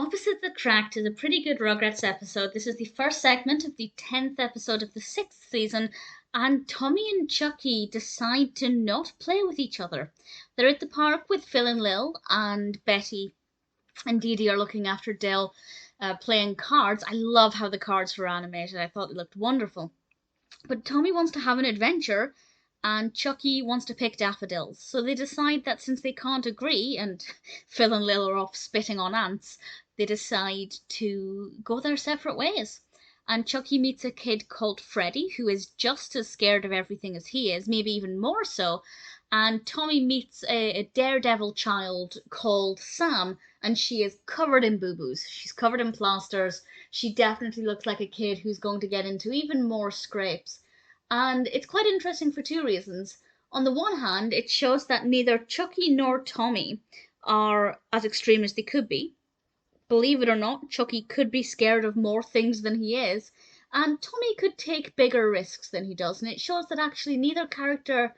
Opposite the Cracked is a pretty good Rugrats episode. This is the first segment of the 10th episode of the 6th season, and Tommy and Chuckie decide to not play with each other. They're at the park with Phil and Lil, and Betty and Didi are looking after Dell playing cards. I love how the cards were animated. I thought they looked wonderful. But Tommy wants to have an adventure, and Chuckie wants to pick daffodils. So they decide that since they can't agree, and Phil and Lil are off spitting on ants, they decide to go their separate ways. And Chuckie meets a kid called Freddie, who is just as scared of everything as he is, maybe even more so. And Tommy meets a daredevil child called Sam, and she is covered in boo-boos. She's covered in plasters. She definitely looks like a kid who's going to get into even more scrapes. And it's quite interesting for two reasons. On the one hand, it shows that neither Chuckie nor Tommy are as extreme as they could be. Believe it or not, Chuckie could be scared of more things than he is, and Tommy could take bigger risks than he does, and it shows that actually neither character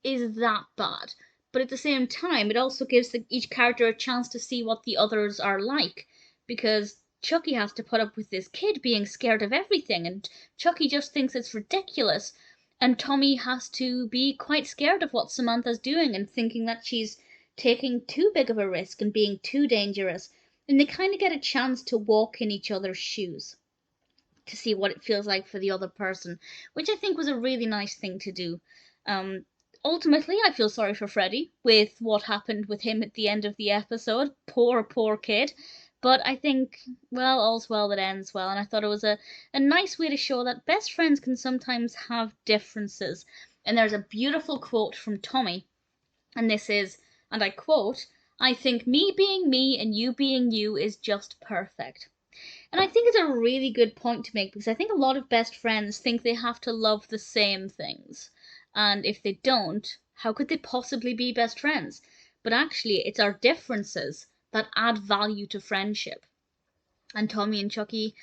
is that bad. But at the same time, it also gives each character a chance to see what the others are like, because Chuckie has to put up with this kid being scared of everything, and Chuckie just thinks it's ridiculous, and Tommy has to be quite scared of what Samantha's doing and thinking that she's taking too big of a risk and being too dangerous. And they kind of get a chance to walk in each other's shoes to see what it feels like for the other person, which I think was a really nice thing to do. Ultimately, I feel sorry for Freddie with what happened with him at the end of the episode. Poor, poor kid. But I think, well, all's well that ends well. And I thought it was a nice way to show that best friends can sometimes have differences. And there's a beautiful quote from Tommy. And this is, and I quote, "I think me being me and you being you is just perfect." And I think it's a really good point to make, because I think a lot of best friends think they have to love the same things. And if they don't, how could they possibly be best friends? But actually, it's our differences that add value to friendship. And Tommy and Chuckie,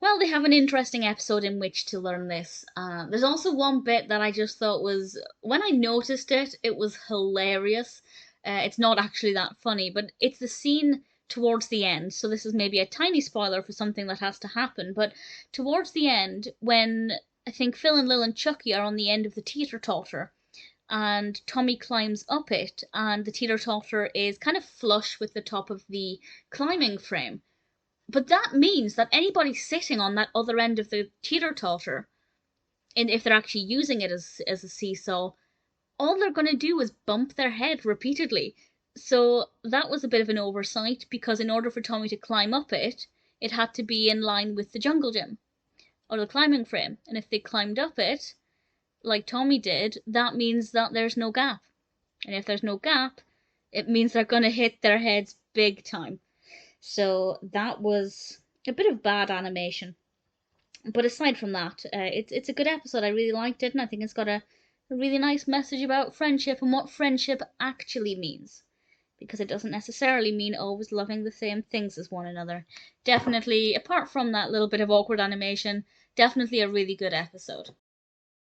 well, they have an interesting episode in which to learn this. There's also one bit that I just thought was, when I noticed it, it was hilarious. It's not actually that funny, but it's the scene towards the end. So this is maybe a tiny spoiler for something that has to happen. But towards the end, when I think Phil and Lil and Chuckie are on the end of the teeter-totter, and Tommy climbs up it, and the teeter-totter is kind of flush with the top of the climbing frame. But that means that anybody sitting on that other end of the teeter-totter, and if they're actually using it as a seesaw, all they're going to do is bump their head repeatedly. So that was a bit of an oversight, because in order for Tommy to climb up it, it had to be in line with the jungle gym, or the climbing frame. And if they climbed up it, like Tommy did, that means that there's no gap. And if there's no gap, it means they're going to hit their heads big time. So that was a bit of bad animation. But aside from that, it's a good episode. I really liked it, and I think it's got a really nice message about friendship and what friendship actually means. Because it doesn't necessarily mean always loving the same things as one another. Definitely, apart from that little bit of awkward animation, definitely a really good episode.